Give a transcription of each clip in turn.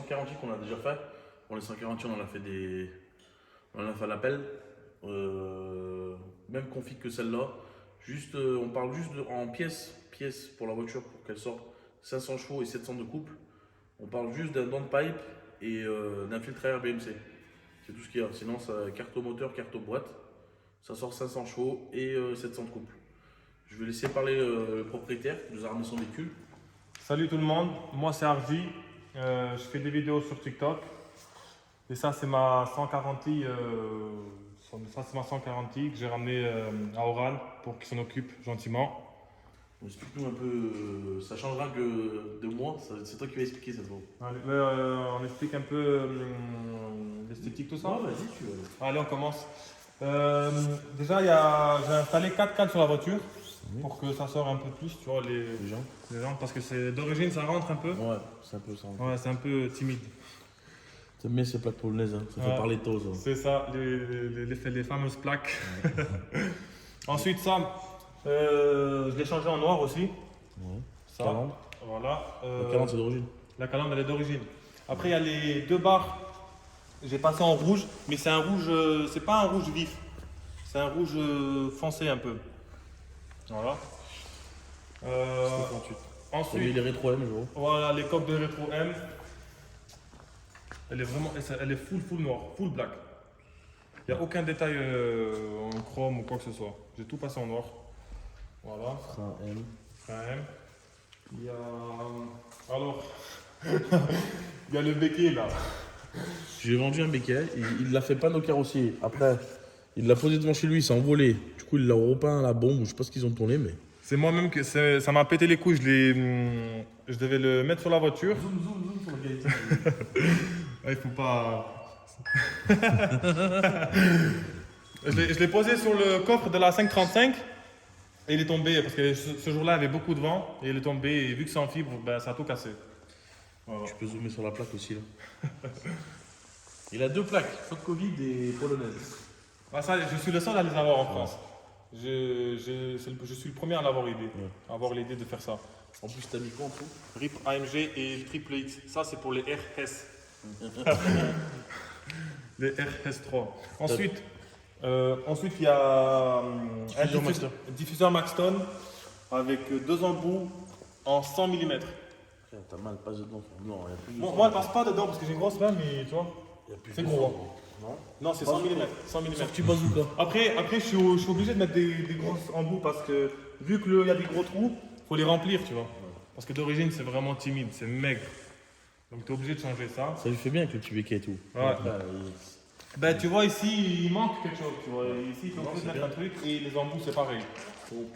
140 qu'on a déjà fait. Bon, les 140 on en a fait des. On en a fait à l'appel. Même config que celle-là. Juste, on parle juste en pièces pour la voiture pour qu'elle sorte 500 chevaux et 700 de couple. On parle juste d'un downpipe et d'un filtre à air BMC. C'est tout ce qu'il y a. Sinon, ça carte au moteur, carte aux boîtes. Ça sort 500 chevaux et 700 de couple. Je vais laisser parler le propriétaire qui nous a ramené son véhicule. Salut tout le monde, moi c'est Arji. Je fais des vidéos sur TikTok. Et ça c'est ma 140i. Ça c'est ma 140i que j'ai ramené à Oran pour qu'il s'en occupe gentiment. Explique-nous un peu, ça changera que de moi, c'est toi qui vas expliquer cette fois. Allez, on explique un peu l'esthétique, tout ça. Ouais, vas-y, tu veux. Allez, on commence. Déjà, j'ai installé 4 cannes sur la voiture pour que ça sorte un peu plus, tu vois, les gens, parce que c'est d'origine, ça rentre un peu. Ouais, c'est un peu ça. Ouais, c'est un peu timide. T'aimes bien ces plaques polonaises, hein. Ça fait parler tôt, ça. C'est ça, les fameuses plaques. Ensuite, ça, je l'ai changé en noir aussi. Ouais. Ça, Calandre. voilà. La calandre, c'est d'origine. La calandre, elle est d'origine. Après, il y a les 2 barres. J'ai passé en rouge, mais c'est un rouge, c'est pas un rouge vif. C'est un rouge foncé un peu. Voilà. Ensuite, T'as vu les rétro M, je vois. voilà les coques de rétro M. Elle est vraiment, elle est full noir, full black. Il n'y a aucun détail en chrome ou quoi que ce soit. J'ai tout passé en noir. Voilà. Frein M. Frein M. Il y a, alors, il y a le béquet là. J'ai vendu un béquet, il l'a fait peindre au carrossier. Après, il l'a posé devant chez lui, il s'est envolé. Du coup, il l'a repeint à la bombe, je sais pas ce qu'ils ont tourné, mais. C'est moi-même que ça m'a pété les couilles. Je devais le mettre sur la voiture. Zoom sur la qualité. Il faut pas. Je l'ai posé sur le coffre de la 535 et il est tombé parce que ce jour-là il y avait beaucoup de vent et il est tombé et vu que c'est en fibre, ben, ça a tout cassé. Voilà. Tu peux zoomer sur la plaque aussi là. Il a 2 plaques, faute Covid et polonaise. Ah, ça, je suis le seul à les avoir en France. Je suis le premier à l'avoir aidé, à avoir l'idée de faire ça. En plus, t'as mis quoi en dessous? RIP AMG et Triple X. Ça, c'est pour les RS. Les RS3. Ensuite, il y a un diffuseur Maxton avec 2 embouts en 100 mm. T'as mal, passe dedans. Non, il y a plus de. Bon, moi, elle passe pas dedans parce que j'ai une grosse main, mais tu vois, c'est gros. Non, c'est 100 mm. 100 mm. Sorti bazooka. Après je suis obligé de mettre des grosses embouts parce que vu qu'il y a des gros trous, il faut les remplir, tu vois. Parce que d'origine, c'est vraiment timide, c'est maigre. Donc tu es obligé de changer ça. Ça lui fait bien avec le petit béquet et tout. Ouais. Ben, tu vois, ici, il manque quelque chose. Tu vois. Ici, il faut juste mettre un truc et les embouts, c'est pareil.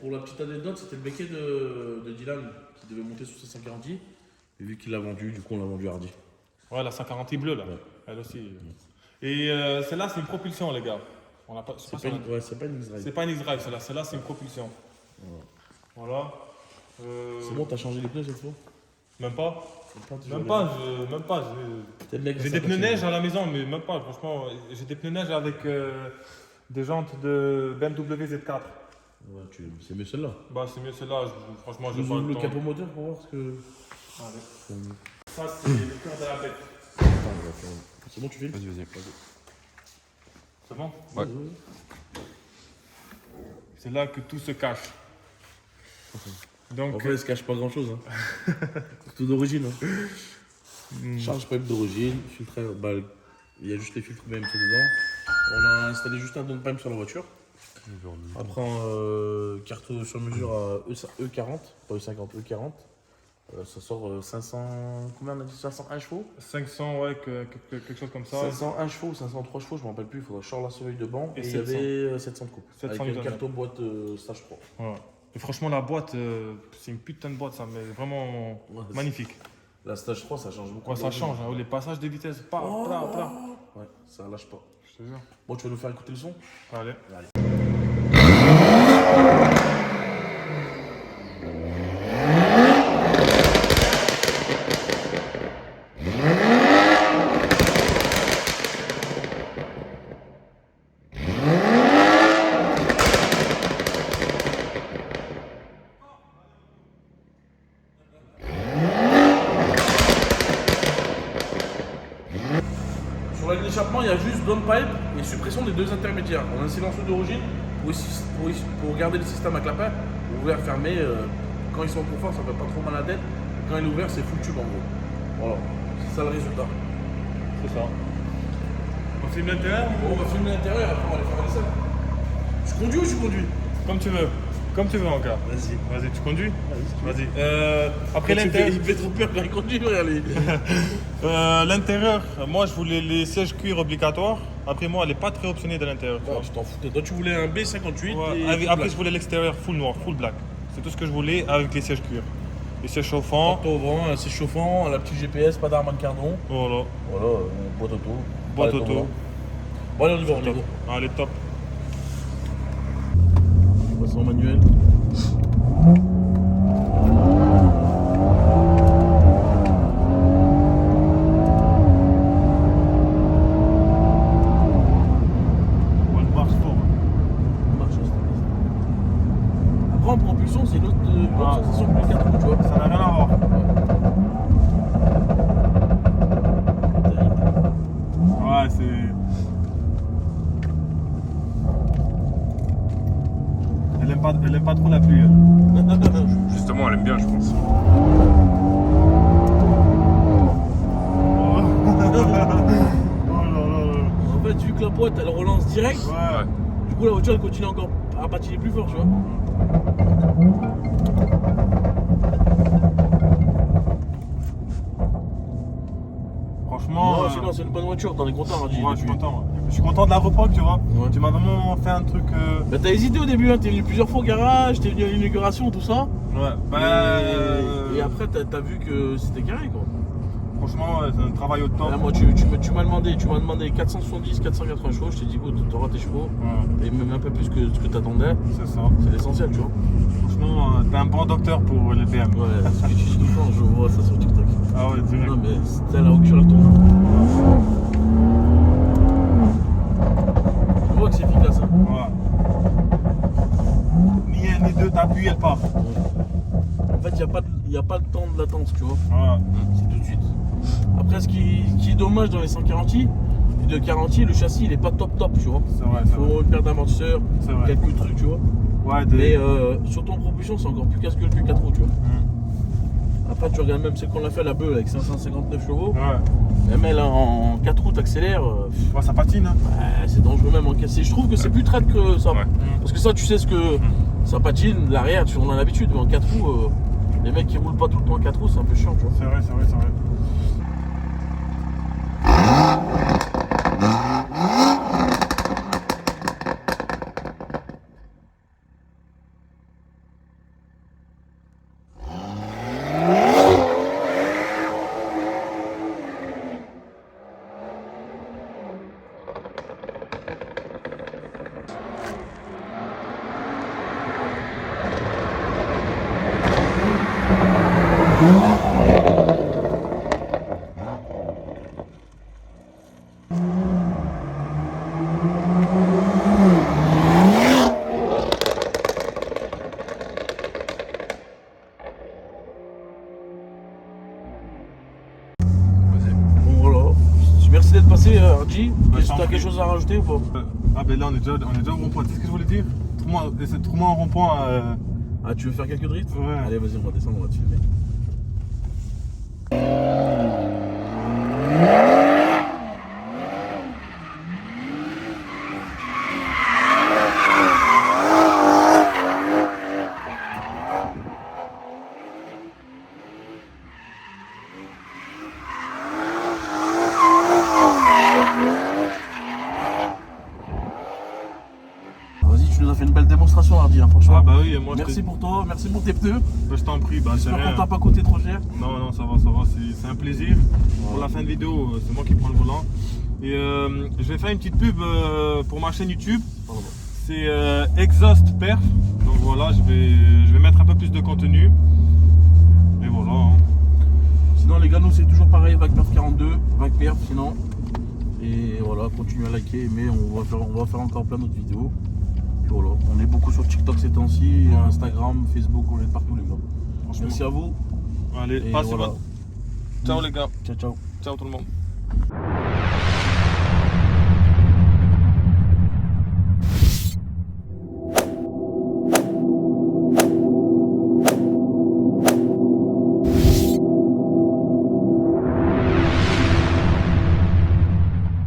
Pour la petite anecdote, c'était le béquet de Dylan qui devait monter sur sa 140. Et vu qu'il l'a vendu, du coup, on l'a vendu Hardy. Ouais, la 140 bleue, là. Ouais. Elle aussi. Et celle-là, c'est une propulsion, les gars. C'est pas une X-Drive. C'est pas une X-Drive, celle-là. Celle-là, c'est une propulsion. Ouais. Voilà. C'est bon, t'as changé les pneus cette fois? Même pas. Même pas. J'ai des pneus neige à la maison, mais même pas. Franchement, j'ai des pneus neige avec des jantes de BMW Z4. Ouais, c'est mieux celle-là. Bah, c'est mieux celle-là. Franchement, je ouvre le capot moteur pour voir ce que. Allez. Ça, c'est le cœur de la bête. C'est bon, tu filmes? Vas-y. C'est bon? Ouais. C'est là que tout se cache. Donc, en fait, il se cache pas grand-chose. Hein. Tout d'origine. Hein. Charge pipe d'origine, filtre, bah, il y a juste les filtres BMC dedans. On a installé juste un downpipe sur la voiture. Après, carte sur mesure à E40, pas E50, E40. Ça sort 500, combien on a dit? 501 chevaux? 500, ouais, quelque chose comme ça. 501 chevaux, 503 chevaux, je ne me rappelle plus, il faudra que je sorte la feuille de banc. Et il y 700. avait 700 de coupe. 700 avec une carte boîte stage 3. Ouais. Et franchement, la boîte, c'est une putain de boîte, ça, mais vraiment magnifique. La stage 3, ça change beaucoup. Ouais, ça change, hein, les passages de vitesse, plat. Ouais, ça lâche pas. Je te jure. Bon, tu vas nous faire écouter le son? Allez. Sur la ligne d'échappement, il y a juste downpipe et suppression des deux intermédiaires. On a un silencieux d'origine pour garder le système à clapet, ouvert, fermé. Quand ils sont en confort, ça fait pas trop mal à la tête. Quand il est ouvert, c'est full tube en gros. Voilà, c'est ça le résultat. C'est ça. On filme l'intérieur? Bon, on va filmer l'intérieur, après on va aller faire les salles. Je conduis ou je conduis? Comme tu veux. Comme tu veux encore. Vas-y. Vas-y, tu conduis? Vas-y. Il Après l'intérieur. me fait trop peur quand il conduit, regardez. L'intérieur, moi je voulais les sièges cuir obligatoires. Après moi, elle est pas très optionnée de l'intérieur. Oh, tu t'en foutais. Toi, tu voulais un B58 et Après, je voulais l'extérieur full noir, full black. C'est tout ce que je voulais avec les sièges cuir. Les sièges chauffants. Porte au vent, c'est chauffant, la petite GPS, pas d'arme de cardon. Voilà. Voilà, boîte auto. Boîte auto. Bon, allez, on y va, on y va. Allez, top. On passe en manuel. Après, en propulsion, c'est une autre sensation que le 4 roues, tu vois. Ça n'a rien à voir. Ouais, c'est. Elle aime pas trop la pluie. Justement, elle aime bien, je pense. En fait, vu que la boîte elle relance direct, Ouais. du coup la voiture elle continue encore à patiner plus fort, tu vois. Franchement. Non, sinon c'est une bonne voiture, t'en es content, Radji. Ouais, je suis content. Ouais. Je suis content de la reproque, tu vois. Ouais. Tu m'as vraiment fait un truc. Bah t'as hésité au début, hein. T'es venu plusieurs fois au garage, t'es venu à l'inauguration, tout ça. Ouais. Et après t'as vu que c'était carré quoi. Franchement, c'est un travail au top. Là, moi tu m'as demandé 470, 480 chevaux, je t'ai dit écoute, t'auras tes chevaux. Ouais, Et même un peu plus que ce que t'attendais, c'est ça. c'est l'essentiel, tu vois. Franchement, t'es un bon docteur pour les BM. Ouais, ce que tu dis tout le temps, je vois ça sur TikTok. Ah ouais, direct. Non mais c'était là où tu retournes. Je vois que c'est efficace, hein. Ouais. Ni un ni deux, t'appuies, elle part. En fait, il n'y a pas le temps de latence, tu vois. Ouais. C'est tout de suite. Après, ce qui est dommage dans les 140 de 40, le châssis il est pas top, tu vois. C'est vrai, Il c'est vrai. faut une paire d'amortisseurs, C'est vrai. quelques trucs, tu vois. Ouais, Mais sur ton propulsion, c'est encore plus casse-gueule que le 4 roues, tu vois. Mm. Après, tu regardes même celle qu'on a fait la bœuf avec 559 chevaux. Ouais. Même elle en 4 roues, t'accélères. Ouais, ça patine. Hein. Ouais, c'est dangereux même en cassé. Je trouve que c'est plus traite que ça. Ouais. Parce que ça, tu sais ce que ça patine, l'arrière, on a l'habitude. Mais en 4 roues, les mecs qui roulent pas tout le temps en 4 roues, c'est un peu chiant, tu vois. C'est vrai, c'est vrai, c'est vrai. Bon, voilà. Merci d'être passé, Radji. je Est-ce que t'en tu as prie. quelque chose à rajouter ou pas? Ah ben là on est déjà au rond-point. C'est ce que je voulais dire. Trouve-moi un rond-point. Ah, tu veux faire quelques drifts? Ouais. Allez, vas-y, on va descendre, on va te filmer. Vas-y, tu nous as fait une belle démonstration, Hardy, hein, franchement. Ah bah oui, moi Merci pour toi, merci pour tes pneus. je t'en prie, bah c'est J'espère rien. qu'on t'a pas coûté trop cher. Non, non, ça va, c'est un plaisir. Pour la fin de vidéo, c'est moi qui prends le volant. Et je vais faire une petite pub pour ma chaîne YouTube. Pardon. C'est Exhaust Perf. Donc voilà, je vais mettre un peu plus de contenu. Et voilà. Hein. Sinon, les gars, nous c'est toujours pareil, VaguePerf 42, VaguePerf sinon. Et voilà, continuez à liker, mais on va faire encore plein d'autres vidéos. Puis voilà, on est beaucoup sur TikTok ces temps-ci, Instagram, Facebook, on est partout les gars. Franchement. Merci à vous. Allez, Et passez voilà. bonne. Ciao les gars. Ciao, ciao. Ciao tout le monde.